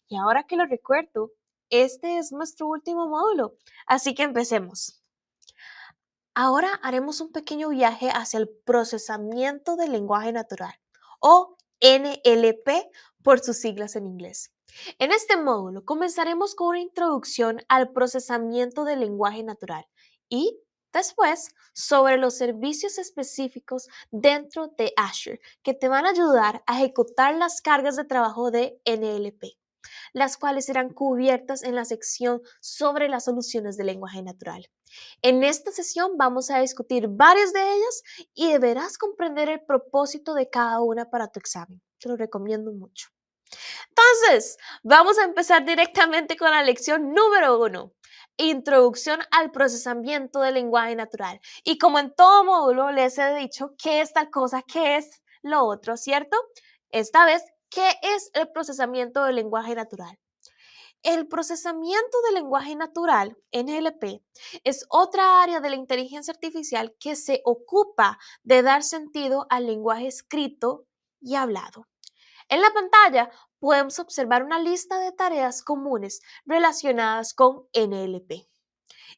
Y ahora que lo recuerdo, este es nuestro último módulo, así que empecemos. Ahora haremos un pequeño viaje hacia el procesamiento del lenguaje natural, o NLP por sus siglas en inglés. En este módulo comenzaremos con una introducción al procesamiento del lenguaje natural y después sobre los servicios específicos dentro de Azure que te van a ayudar a ejecutar las cargas de trabajo de NLP, las cuales serán cubiertas en la sección sobre las soluciones de lenguaje natural. En esta sesión vamos a discutir varias de ellas y deberás comprender el propósito de cada una para tu examen. Te lo recomiendo mucho. Entonces, vamos a empezar directamente con la lección número 1. Introducción al procesamiento del lenguaje natural. Y como en todo módulo les he dicho qué es tal cosa, qué es lo otro, ¿cierto? Esta vez, ¿qué es el procesamiento del lenguaje natural? El procesamiento del lenguaje natural, NLP, es otra área de la inteligencia artificial que se ocupa de dar sentido al lenguaje escrito y hablado. En la pantalla podemos observar una lista de tareas comunes relacionadas con NLP.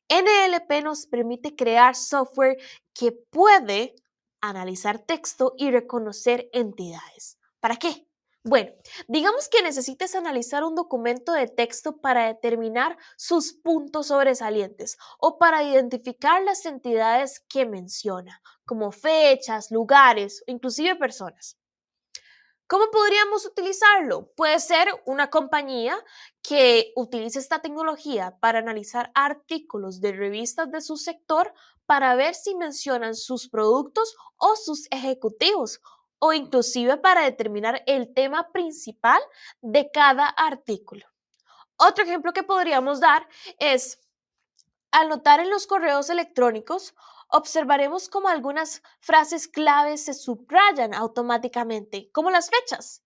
NLP nos permite crear software que puede analizar texto y reconocer entidades. ¿Para qué? Bueno, digamos que necesites analizar un documento de texto para determinar sus puntos sobresalientes o para identificar las entidades que menciona, como fechas, lugares o inclusive personas. ¿Cómo podríamos utilizarlo? Puede ser una compañía que utilice esta tecnología para analizar artículos de revistas de su sector para ver si mencionan sus productos o sus ejecutivos, o inclusive para determinar el tema principal de cada artículo. Otro ejemplo que podríamos dar es: al notar en los correos electrónicos, observaremos cómo algunas frases claves se subrayan automáticamente, como las fechas.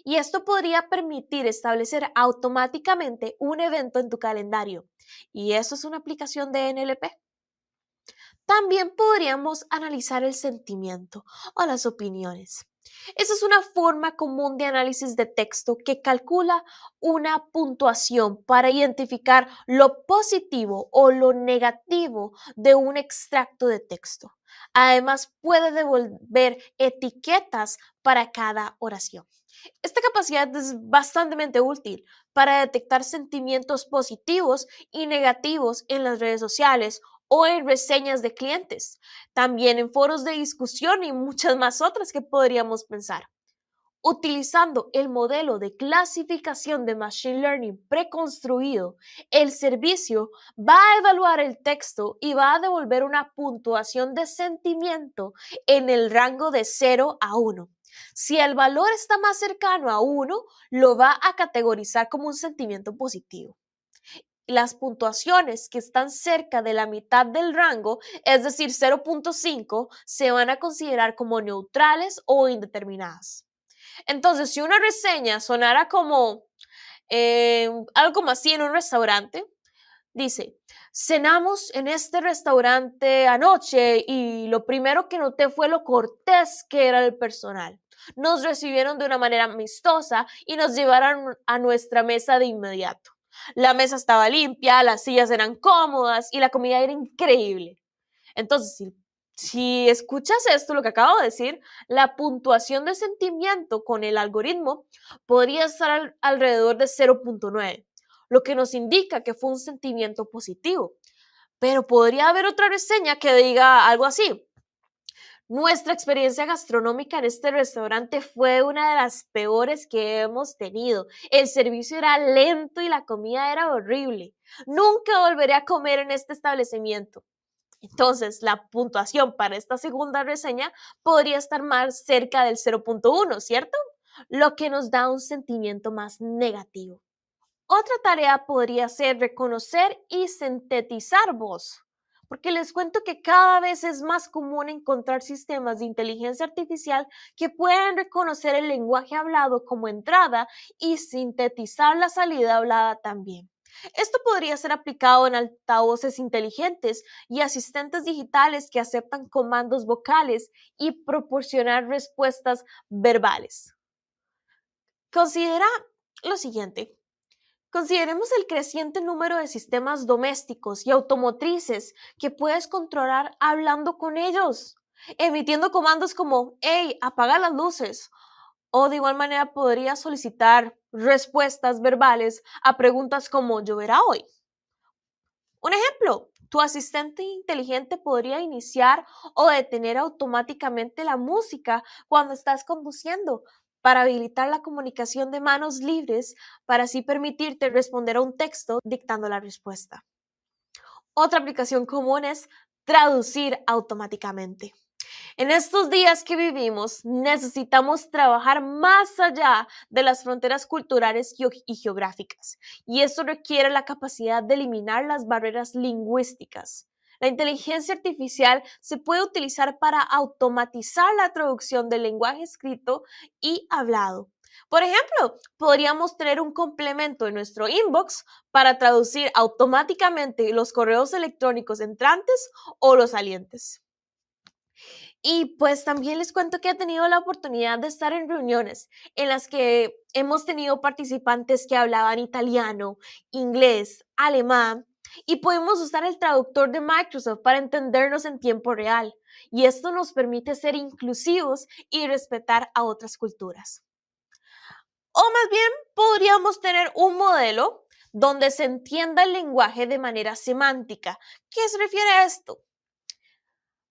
Y esto podría permitir establecer automáticamente un evento en tu calendario. Y eso es una aplicación de NLP. También podríamos analizar el sentimiento o las opiniones. Esa es una forma común de análisis de texto que calcula una puntuación para identificar lo positivo o lo negativo de un extracto de texto. Además, puede devolver etiquetas para cada oración. Esta capacidad es bastante útil para detectar sentimientos positivos y negativos en las redes sociales o en reseñas de clientes, también en foros de discusión y muchas más otras que podríamos pensar. Utilizando el modelo de clasificación de Machine Learning preconstruido, el servicio va a evaluar el texto y va a devolver una puntuación de sentimiento en el rango de 0 a 1. Si el valor está más cercano a 1, lo va a categorizar como un sentimiento positivo. Las puntuaciones que están cerca de la mitad del rango, es decir, 0.5, se van a considerar como neutrales o indeterminadas. Entonces, si una reseña sonara como algo como así en un restaurante, dice: cenamos en este restaurante anoche y lo primero que noté fue lo cortés que era el personal. Nos recibieron de una manera amistosa y nos llevaron a nuestra mesa de inmediato. La mesa estaba limpia, las sillas eran cómodas y la comida era increíble. Entonces, si escuchas esto, lo que acabo de decir, la puntuación de sentimiento con el algoritmo podría estar alrededor de 0.9, lo que nos indica que fue un sentimiento positivo. Pero podría haber otra reseña que diga algo así: nuestra experiencia gastronómica en este restaurante fue una de las peores que hemos tenido. El servicio era lento y la comida era horrible. Nunca volveré a comer en este establecimiento. Entonces, la puntuación para esta segunda reseña podría estar más cerca del 0.1, ¿cierto? Lo que nos da un sentimiento más negativo. Otra tarea podría ser reconocer y sintetizar voz, porque les cuento que cada vez es más común encontrar sistemas de inteligencia artificial que pueden reconocer el lenguaje hablado como entrada y sintetizar la salida hablada también. Esto podría ser aplicado en altavoces inteligentes y asistentes digitales que aceptan comandos vocales y proporcionar respuestas verbales. Considera lo siguiente. Consideremos el creciente número de sistemas domésticos y automotrices que puedes controlar hablando con ellos, emitiendo comandos como, hey, apaga las luces. O de igual manera podrías solicitar respuestas verbales a preguntas como ¿lloverá hoy? Un ejemplo, tu asistente inteligente podría iniciar o detener automáticamente la música cuando estás conduciendo para habilitar la comunicación de manos libres para así permitirte responder a un texto dictando la respuesta. Otra aplicación común es traducir automáticamente. En estos días que vivimos, necesitamos trabajar más allá de las fronteras culturales y geográficas, y eso requiere la capacidad de eliminar las barreras lingüísticas. La inteligencia artificial se puede utilizar para automatizar la traducción del lenguaje escrito y hablado. Por ejemplo, podríamos tener un complemento en nuestro inbox para traducir automáticamente los correos electrónicos entrantes o los salientes. Y pues también les cuento que he tenido la oportunidad de estar en reuniones en las que hemos tenido participantes que hablaban italiano, inglés, alemán y podemos usar el traductor de Microsoft para entendernos en tiempo real. Y esto nos permite ser inclusivos y respetar a otras culturas. O más bien podríamos tener un modelo donde se entienda el lenguaje de manera semántica. ¿Qué se refiere a esto?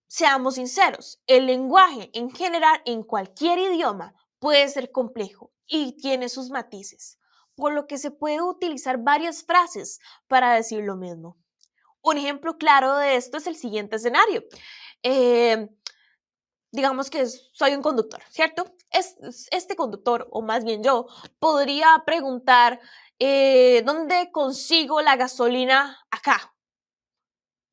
Seamos sinceros, el lenguaje en general en cualquier idioma puede ser complejo y tiene sus matices, por lo que se puede utilizar varias frases para decir lo mismo. Un ejemplo claro de esto es el siguiente escenario. Eh, digamos que soy un conductor, ¿cierto? Este conductor, o más bien yo, podría preguntar, ¿dónde consigo la gasolina acá?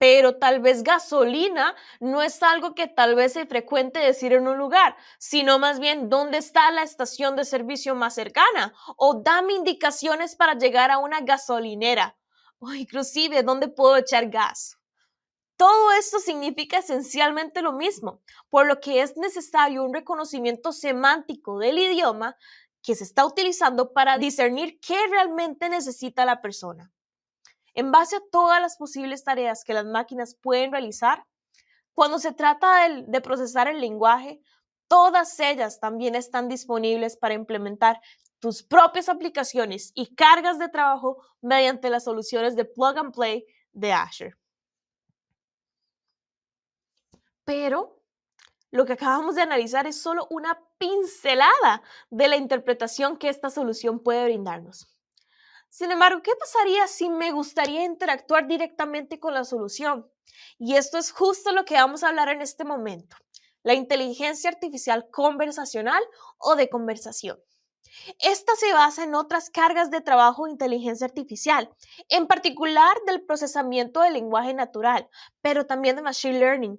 Pero tal vez gasolina no es algo que tal vez se frecuente decir en un lugar, sino más bien dónde está la estación de servicio más cercana o dame indicaciones para llegar a una gasolinera o inclusive dónde puedo echar gas. Todo esto significa esencialmente lo mismo, por lo que es necesario un reconocimiento semántico del idioma que se está utilizando para discernir qué realmente necesita la persona. En base a todas las posibles tareas que las máquinas pueden realizar, cuando se trata de procesar el lenguaje, todas ellas también están disponibles para implementar tus propias aplicaciones y cargas de trabajo mediante las soluciones de Plug and Play de Azure. Pero lo que acabamos de analizar es solo una pincelada de la interpretación que esta solución puede brindarnos. Sin embargo, ¿qué pasaría si me gustaría interactuar directamente con la solución? Y esto es justo lo que vamos a hablar en este momento, la inteligencia artificial conversacional o de conversación. Esta se basa en otras cargas de trabajo de inteligencia artificial, en particular del procesamiento del lenguaje natural, pero también de machine learning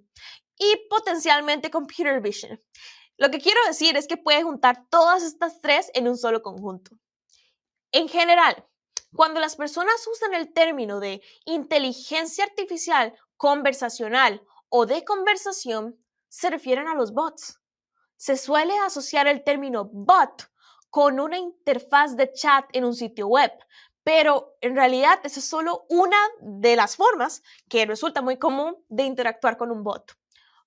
y potencialmente computer vision. Lo que quiero decir es que puede juntar todas estas tres en un solo conjunto. En general, cuando las personas usan el término de inteligencia artificial conversacional o de conversación, se refieren a los bots. Se suele asociar el término bot con una interfaz de chat en un sitio web, pero en realidad esa es solo una de las formas que resulta muy común de interactuar con un bot.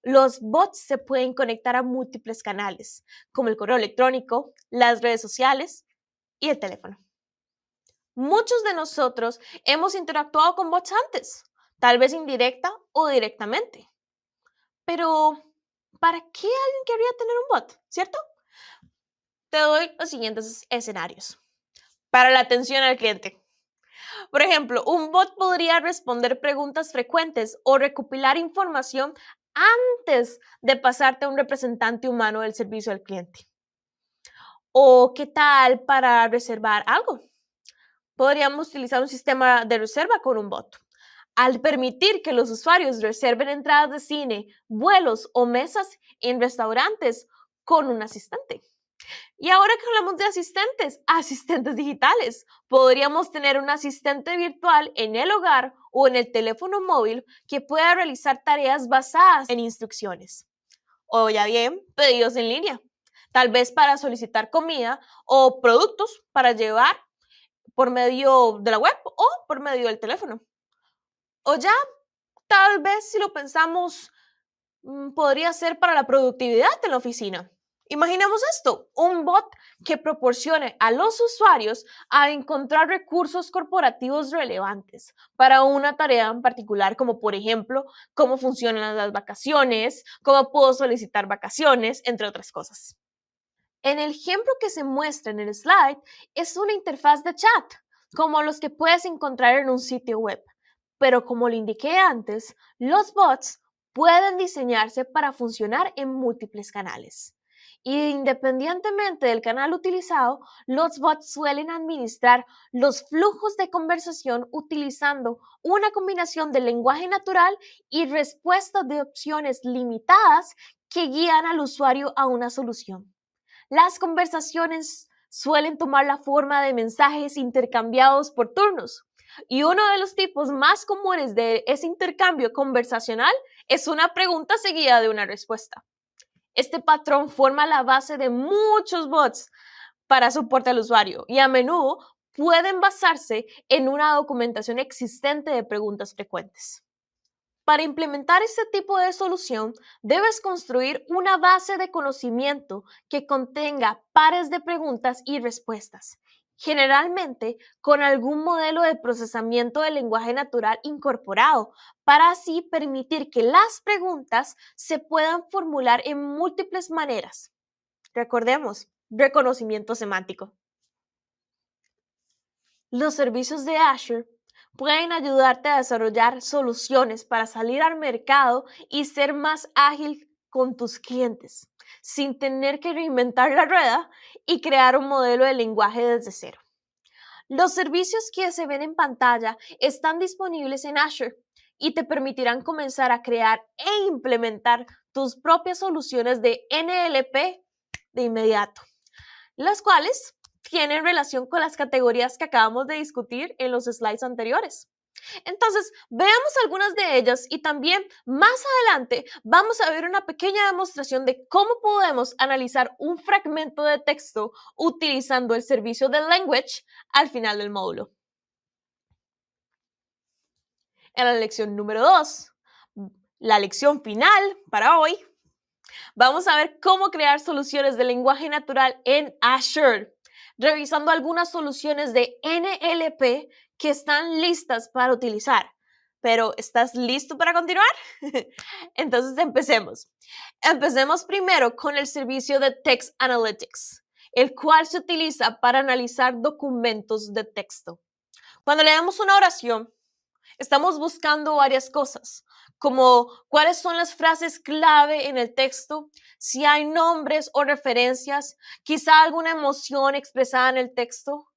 Los bots se pueden conectar a múltiples canales, como el correo electrónico, las redes sociales y el teléfono. Muchos de nosotros hemos interactuado con bots antes, tal vez indirecta o directamente. Pero, ¿para qué alguien querría tener un bot? ¿Cierto? Te doy los siguientes escenarios. Para la atención al cliente. Por ejemplo, un bot podría responder preguntas frecuentes o recopilar información antes de pasarte a un representante humano del servicio al cliente. ¿O qué tal para reservar algo? Podríamos utilizar un sistema de reserva con un bot. Al permitir que los usuarios reserven entradas de cine, vuelos o mesas en restaurantes con un asistente. Y ahora que hablamos de asistentes, asistentes digitales, podríamos tener un asistente virtual en el hogar o en el teléfono móvil que pueda realizar tareas basadas en instrucciones. O ya bien, pedidos en línea, tal vez para solicitar comida o productos para llevar por medio de la web o por medio del teléfono. O ya, tal vez si lo pensamos, podría ser para la productividad en la oficina. Imaginemos esto, un bot que proporcione a los usuarios a encontrar recursos corporativos relevantes para una tarea en particular, como por ejemplo, cómo funcionan las vacaciones, cómo puedo solicitar vacaciones, entre otras cosas. En el ejemplo que se muestra en el slide es una interfaz de chat, como los que puedes encontrar en un sitio web. Pero como lo indiqué antes, los bots pueden diseñarse para funcionar en múltiples canales. Y independientemente del canal utilizado, los bots suelen administrar los flujos de conversación utilizando una combinación de lenguaje natural y respuestas de opciones limitadas que guían al usuario a una solución. Las conversaciones suelen tomar la forma de mensajes intercambiados por turnos. Y uno de los tipos más comunes de ese intercambio conversacional es una pregunta seguida de una respuesta. Este patrón forma la base de muchos bots para soporte al usuario y a menudo pueden basarse en una documentación existente de preguntas frecuentes. Para implementar este tipo de solución, debes construir una base de conocimiento que contenga pares de preguntas y respuestas, generalmente con algún modelo de procesamiento del lenguaje natural incorporado, para así permitir que las preguntas se puedan formular en múltiples maneras. Recordemos, reconocimiento semántico. Los servicios de Azure pueden ayudarte a desarrollar soluciones para salir al mercado y ser más ágil con tus clientes, sin tener que reinventar la rueda y crear un modelo de lenguaje desde cero. Los servicios que se ven en pantalla están disponibles en Azure y te permitirán comenzar a crear e implementar tus propias soluciones de NLP de inmediato, las cuales tienen relación con las categorías que acabamos de discutir en los slides anteriores. Entonces, veamos algunas de ellas y también más adelante vamos a ver una pequeña demostración de cómo podemos analizar un fragmento de texto utilizando el servicio de Language al final del módulo. En la lección número 2, la lección final para hoy, vamos a ver cómo crear soluciones de lenguaje natural en Azure, revisando algunas soluciones de NLP que están listas para utilizar. Pero, ¿estás listo para continuar? Entonces, empecemos. Empecemos primero con el servicio de Text Analytics, el cual se utiliza para analizar documentos de texto. Cuando leemos una oración, estamos buscando varias cosas, como cuáles son las frases clave en el texto, si hay nombres o referencias, quizá alguna emoción expresada en el texto.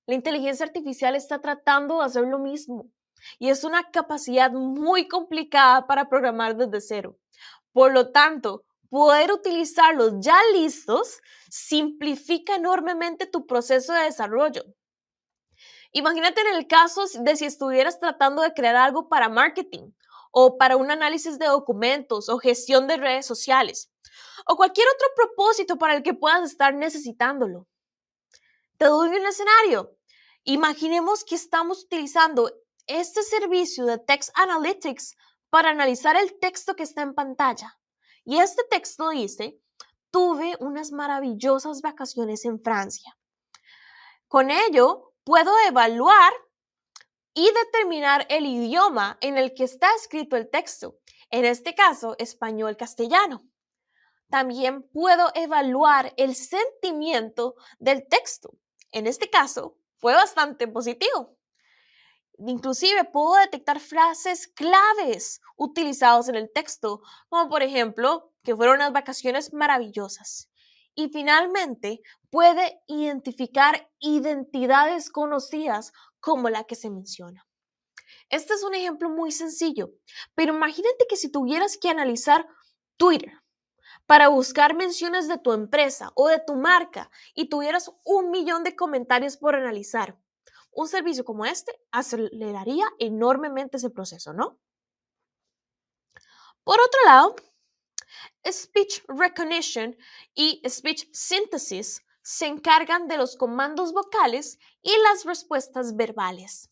La inteligencia artificial está tratando de hacer lo mismo y es una capacidad muy complicada para programar desde cero. Por lo tanto, poder utilizarlos ya listos simplifica enormemente tu proceso de desarrollo. Imagínate en el caso de si estuvieras tratando de crear algo para marketing o para un análisis de documentos o gestión de redes sociales o cualquier otro propósito para el que puedas estar necesitándolo. Te doy un escenario. Imaginemos que estamos utilizando este servicio de Text Analytics para analizar el texto que está en pantalla. Y este texto dice, tuve unas maravillosas vacaciones en Francia. Con ello, puedo evaluar y determinar el idioma en el que está escrito el texto, en este caso, español-castellano. También puedo evaluar el sentimiento del texto. En este caso, fue bastante positivo. Inclusive puedo detectar frases claves utilizadas en el texto, como por ejemplo, que fueron unas vacaciones maravillosas. Y finalmente, puede identificar identidades conocidas como la que se menciona. Este es un ejemplo muy sencillo, pero imagínate que si tuvieras que analizar Twitter para buscar menciones de tu empresa o de tu marca y tuvieras 1.000.000 de comentarios por analizar. Un servicio como este aceleraría enormemente ese proceso, ¿no? Por otro lado, Speech Recognition y Speech Synthesis se encargan de los comandos vocales y las respuestas verbales.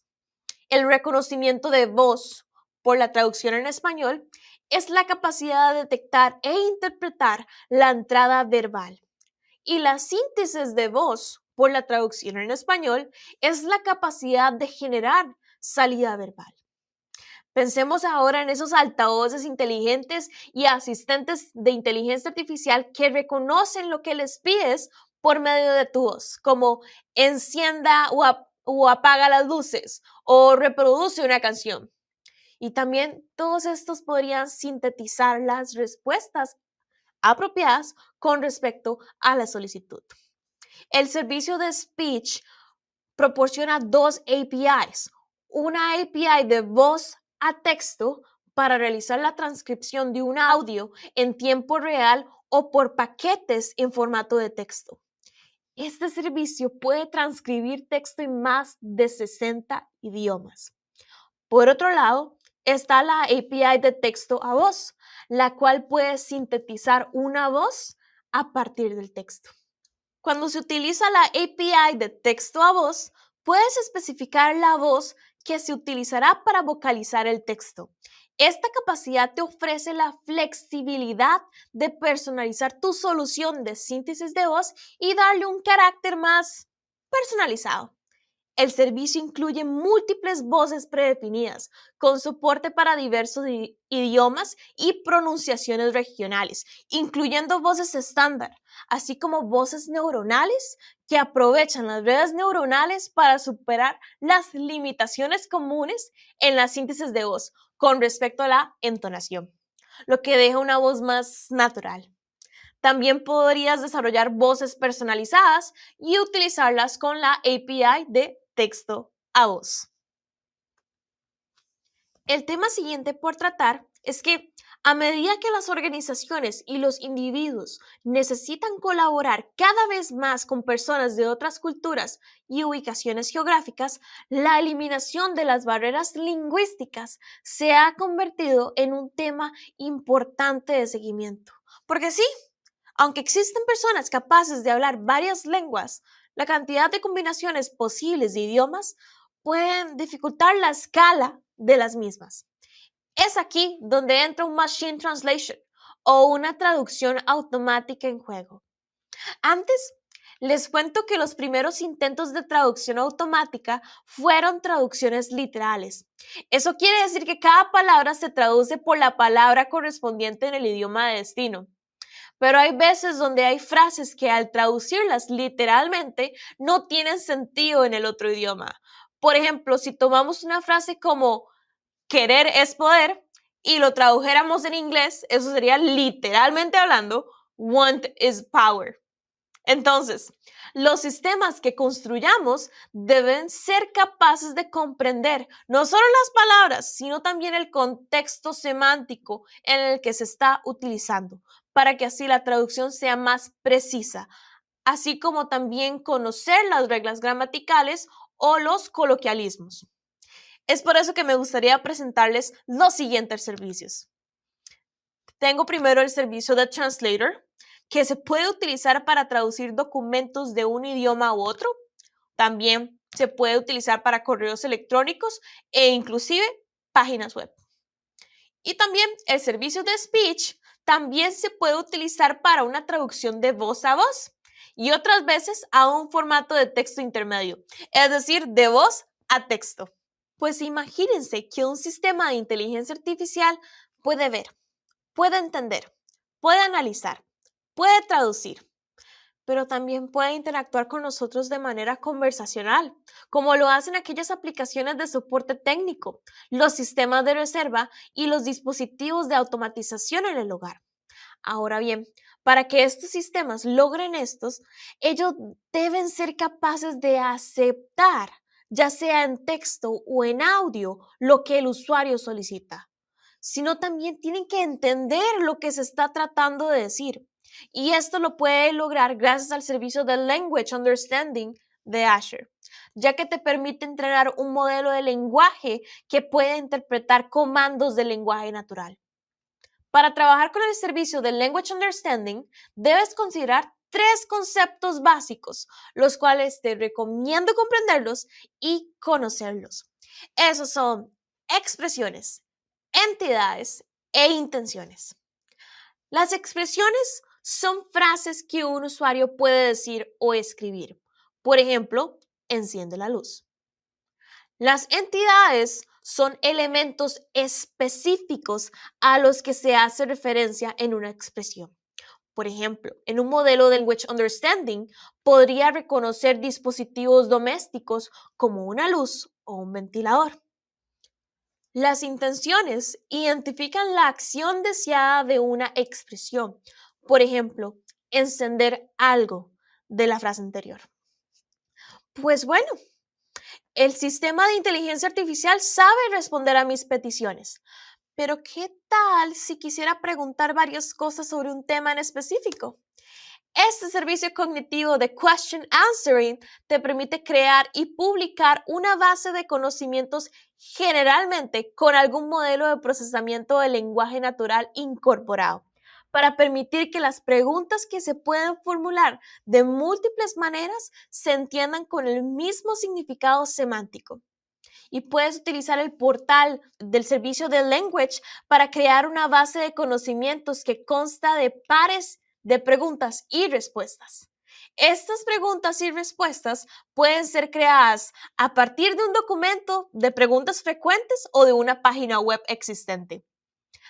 El reconocimiento de voz, por la traducción en español, es la capacidad de detectar e interpretar la entrada verbal. Y la síntesis de voz, por la traducción en español, es la capacidad de generar salida verbal. Pensemos ahora en esos altavoces inteligentes y asistentes de inteligencia artificial que reconocen lo que les pides por medio de tu voz, como encienda o apaga las luces o reproduce una canción. Y también todos estos podrían sintetizar las respuestas apropiadas con respecto a la solicitud. El servicio de speech proporciona dos APIs. Una API de voz a texto para realizar la transcripción de un audio en tiempo real o por paquetes en formato de texto. Este servicio puede transcribir texto en más de 60 idiomas. Por otro lado, está la API de texto a voz, la cual puede sintetizar una voz a partir del texto. Cuando se utiliza la API de texto a voz, puedes especificar la voz que se utilizará para vocalizar el texto. Esta capacidad te ofrece la flexibilidad de personalizar tu solución de síntesis de voz y darle un carácter más personalizado. El servicio incluye múltiples voces predefinidas, con soporte para diversos idiomas y pronunciaciones regionales, incluyendo voces estándar, así como voces neuronales que aprovechan las redes neuronales para superar las limitaciones comunes en la síntesis de voz con respecto a la entonación, lo que deja una voz más natural. También podrías desarrollar voces personalizadas y utilizarlas con la API de texto a voz. El tema siguiente por tratar es que a medida que las organizaciones y los individuos necesitan colaborar cada vez más con personas de otras culturas y ubicaciones geográficas, la eliminación de las barreras lingüísticas se ha convertido en un tema importante de seguimiento. Porque sí, aunque existen personas capaces de hablar varias lenguas, la cantidad de combinaciones posibles de idiomas pueden dificultar la escala de las mismas. Es aquí donde entra un Machine Translation o una traducción automática en juego. Antes, les cuento que los primeros intentos de traducción automática fueron traducciones literales. Eso quiere decir que cada palabra se traduce por la palabra correspondiente en el idioma de destino. Pero hay veces donde hay frases que al traducirlas literalmente no tienen sentido en el otro idioma. Por ejemplo, si tomamos una frase como querer es poder y lo tradujéramos en inglés, eso sería literalmente hablando, want is power. Entonces, los sistemas que construyamos deben ser capaces de comprender no solo las palabras, sino también el contexto semántico en el que se está utilizando, para que así la traducción sea más precisa, así como también conocer las reglas gramaticales o los coloquialismos. Es por eso que me gustaría presentarles los siguientes servicios. Tengo primero el servicio de Translator, que se puede utilizar para traducir documentos de un idioma a otro. También se puede utilizar para correos electrónicos e inclusive páginas web. Y también el servicio de Speech también se puede utilizar para una traducción de voz a voz y otras veces a un formato de texto intermedio, es decir, de voz a texto. Pues imagínense que un sistema de inteligencia artificial puede ver, puede entender, puede analizar, puede traducir, pero también puede interactuar con nosotros de manera conversacional, como lo hacen aquellas aplicaciones de soporte técnico, los sistemas de reserva y los dispositivos de automatización en el hogar. Ahora bien, para que estos sistemas logren estos, ellos deben ser capaces de aceptar, ya sea en texto o en audio, lo que el usuario solicita, sino también tienen que entender lo que se está tratando de decir. Y esto lo puede lograr gracias al servicio de Language Understanding de Azure, ya que te permite entrenar un modelo de lenguaje que puede interpretar comandos de lenguaje natural. Para trabajar con el servicio de Language Understanding, debes considerar 3 conceptos básicos, los cuales te recomiendo comprenderlos y conocerlos. Esos son expresiones, entidades e intenciones. Las expresiones son frases que un usuario puede decir o escribir. Por ejemplo, enciende la luz. Las entidades son elementos específicos a los que se hace referencia en una expresión. Por ejemplo, en un modelo de Language Understanding podría reconocer dispositivos domésticos como una luz o un ventilador. Las intenciones identifican la acción deseada de una expresión. Por ejemplo, encender algo de la frase anterior. Pues bueno, el sistema de inteligencia artificial sabe responder a mis peticiones, pero ¿qué tal si quisiera preguntar varias cosas sobre un tema en específico? Este servicio cognitivo de Question Answering te permite crear y publicar una base de conocimientos generalmente con algún modelo de procesamiento del lenguaje natural incorporado, para permitir que las preguntas que se pueden formular de múltiples maneras se entiendan con el mismo significado semántico. Y puedes utilizar el portal del servicio de Language para crear una base de conocimientos que consta de pares de preguntas y respuestas. Estas preguntas y respuestas pueden ser creadas a partir de un documento de preguntas frecuentes o de una página web existente.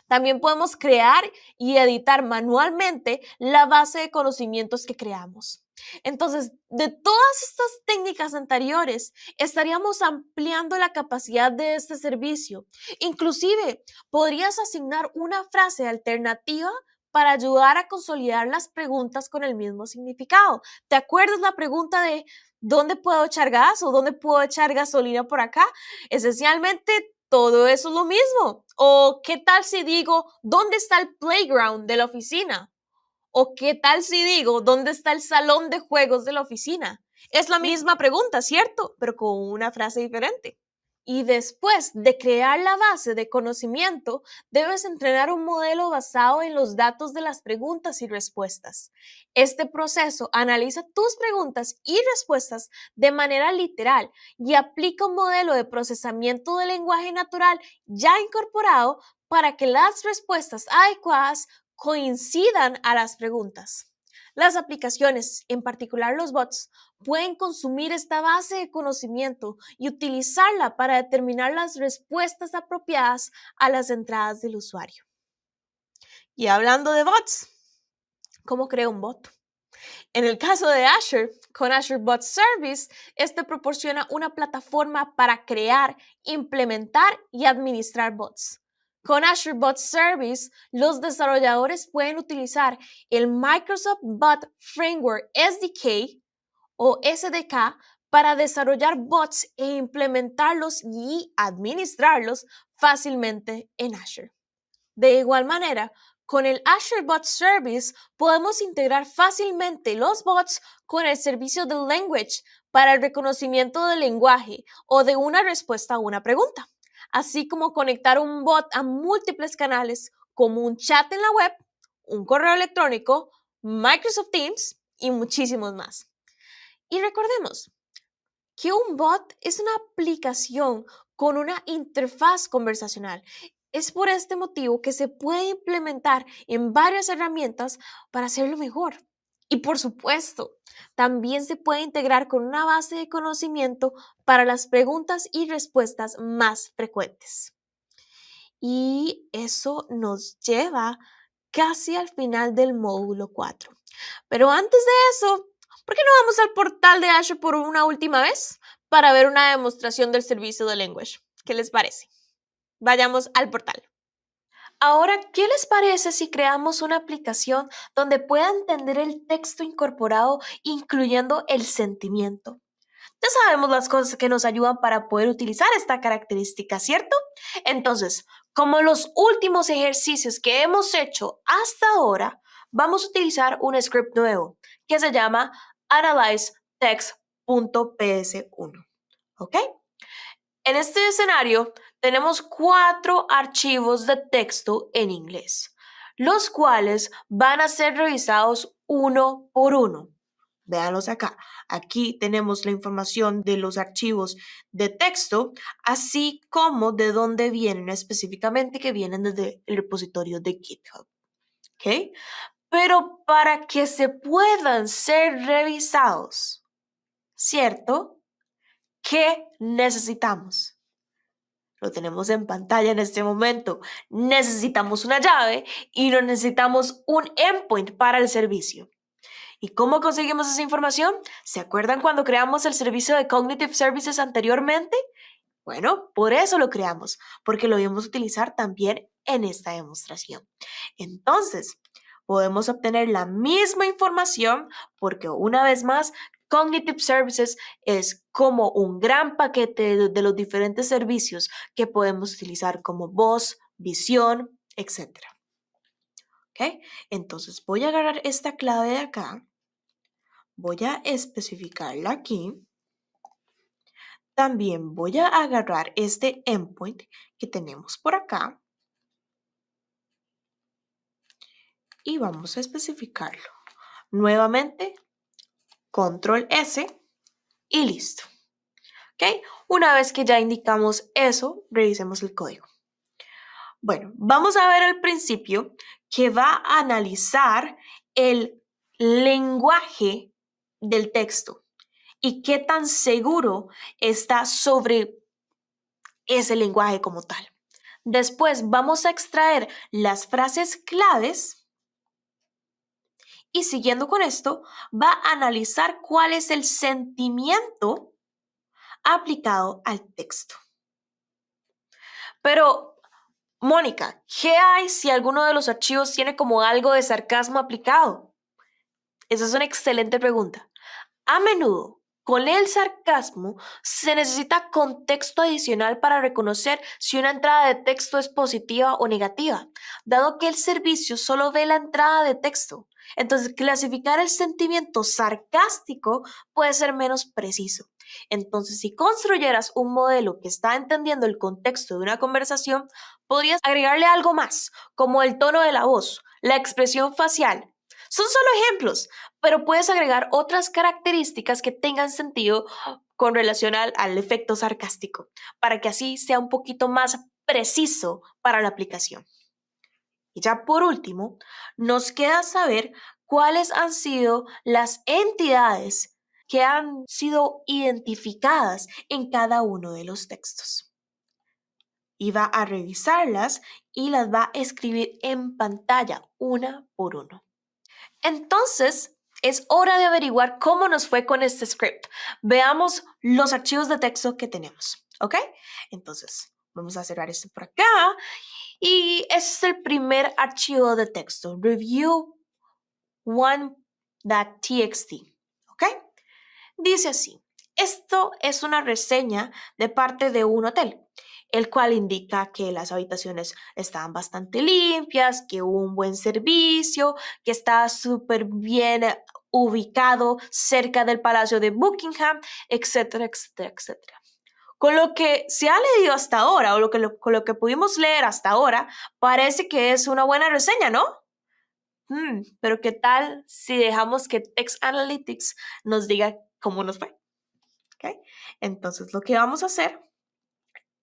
También podemos crear y editar manualmente la base de conocimientos que creamos. Entonces, de todas estas técnicas anteriores, estaríamos ampliando la capacidad de este servicio. Inclusive, podrías asignar una frase alternativa para ayudar a consolidar las preguntas con el mismo significado. ¿Te acuerdas la pregunta de dónde puedo echar gas o dónde puedo echar gasolina por acá? Esencialmente, todo eso es lo mismo. ¿O qué tal si digo, ¿dónde está el playground de la oficina? ¿O qué tal si digo, ¿dónde está el salón de juegos de la oficina? Es la misma pregunta, ¿cierto? Pero con una frase diferente. Y después de crear la base de conocimiento, debes entrenar un modelo basado en los datos de las preguntas y respuestas. Este proceso analiza tus preguntas y respuestas de manera literal y aplica un modelo de procesamiento del lenguaje natural ya incorporado para que las respuestas adecuadas coincidan a las preguntas. Las aplicaciones, en particular los bots, pueden consumir esta base de conocimiento y utilizarla para determinar las respuestas apropiadas a las entradas del usuario. Y hablando de bots, ¿cómo creo un bot? En el caso de Azure, con Azure Bot Service, este proporciona una plataforma para crear, implementar y administrar bots. Con Azure Bot Service, los desarrolladores pueden utilizar el Microsoft Bot Framework SDK o SDK para desarrollar bots e implementarlos y administrarlos fácilmente en Azure. De igual manera, con el Azure Bot Service podemos integrar fácilmente los bots con el servicio de Language para el reconocimiento del lenguaje o de una respuesta a una pregunta, así como conectar un bot a múltiples canales como un chat en la web, un correo electrónico, Microsoft Teams y muchísimos más. Y recordemos que un bot es una aplicación con una interfaz conversacional. Es por este motivo que se puede implementar en varias herramientas para hacerlo mejor. Y por supuesto, también se puede integrar con una base de conocimiento para las preguntas y respuestas más frecuentes. Y eso nos lleva casi al final del módulo 4. Pero antes de eso, ¿por qué no vamos al portal de Azure por una última vez para ver una demostración del servicio de Language? ¿Qué les parece? Vayamos al portal. Ahora, ¿qué les parece si creamos una aplicación donde pueda entender el texto incorporado, incluyendo el sentimiento? Ya sabemos las cosas que nos ayudan para poder utilizar esta característica, ¿cierto? Entonces, como los últimos ejercicios que hemos hecho hasta ahora, vamos a utilizar un script nuevo que se llama analyzetext.ps1. ¿Ok? En este escenario tenemos 4 archivos de texto en inglés, los cuales van a ser revisados uno por uno. Véanlos acá. Aquí tenemos la información de los archivos de texto, así como de dónde vienen específicamente, que vienen desde el repositorio de GitHub. ¿Ok? Pero para que se puedan ser revisados, ¿cierto? ¿Qué necesitamos? Lo tenemos en pantalla en este momento. Necesitamos una llave y no necesitamos un endpoint para el servicio. ¿Y cómo conseguimos esa información? ¿Se acuerdan cuando creamos el servicio de Cognitive Services anteriormente? Bueno, por eso lo creamos, porque lo íbamos a utilizar también en esta demostración. Entonces, podemos obtener la misma información porque una vez más, Cognitive Services es como un gran paquete de los diferentes servicios que podemos utilizar como voz, visión, etc. ¿Ok? Entonces voy a agarrar esta clave de acá, voy a especificarla aquí. También voy a agarrar este endpoint que tenemos por acá y vamos a especificarlo. Nuevamente, control S y listo. ¿Ok? Una vez que ya indicamos eso, revisemos el código. Bueno, vamos a ver al principio que va a analizar el lenguaje del texto y qué tan seguro está sobre ese lenguaje como tal. Después vamos a extraer las frases claves y siguiendo con esto va a analizar cuál es el sentimiento aplicado al texto. Pero, Mónica, ¿qué hay si alguno de los archivos tiene como algo de sarcasmo aplicado? Esa es una excelente pregunta. A menudo, con el sarcasmo, se necesita contexto adicional para reconocer si una entrada de texto es positiva o negativa, dado que el servicio solo ve la entrada de texto. Entonces, clasificar el sentimiento sarcástico puede ser menos preciso. Entonces, si construyeras un modelo que está entendiendo el contexto de una conversación, podrías agregarle algo más, como el tono de la voz, la expresión facial. Son solo ejemplos, pero puedes agregar otras características que tengan sentido con relación al efecto sarcástico, para que así sea un poquito más preciso para la aplicación. Y ya por último, nos queda saber cuáles han sido las entidades que han sido identificadas en cada uno de los textos. Y va a revisarlas y las va a escribir en pantalla una por uno. Entonces, es hora de averiguar cómo nos fue con este script. Veamos los archivos de texto que tenemos, ¿ok? Entonces, vamos a cerrar esto por acá. Y este es el primer archivo de texto, review1.txt, ¿ok? Dice así, esto es una reseña de parte de un hotel, el cual indica que las habitaciones estaban bastante limpias, que hubo un buen servicio, que está súper bien ubicado cerca del Palacio de Buckingham, etcétera, etcétera, etcétera. Con lo que se ha leído hasta ahora, o con lo que pudimos leer hasta ahora, parece que es una buena reseña, ¿no? Pero ¿qué tal si dejamos que Text Analytics nos diga cómo nos fue? ¿Okay? Entonces, lo que vamos a hacer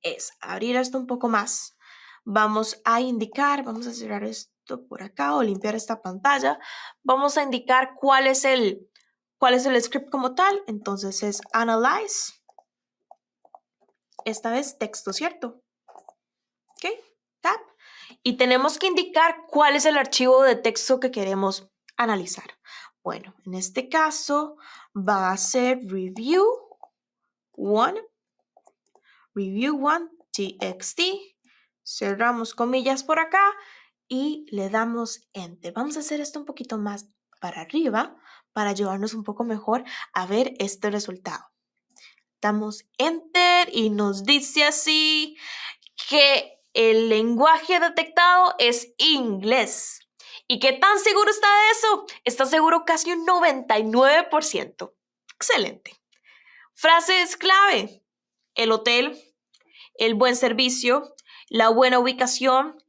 es abrir esto un poco más. Vamos a indicar, vamos a cerrar esto por acá o limpiar esta pantalla. Vamos a indicar cuál es el script como tal. Entonces es analyze. Esta vez texto, ¿cierto? ¿Ok? Tab. Y tenemos que indicar cuál es el archivo de texto que queremos analizar. Bueno, en este caso va a ser review1.txt. Cerramos comillas por acá y le damos enter. Vamos a hacer esto un poquito más para arriba para ayudarnos un poco mejor a ver este resultado. Damos enter y nos dice así que el lenguaje detectado es inglés. ¿Y qué tan seguro está de eso? Está seguro casi un 99%. Excelente. Frases clave: el hotel, el buen servicio, la buena ubicación,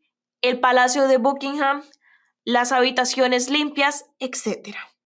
el palacio de Buckingham, las habitaciones limpias, etc.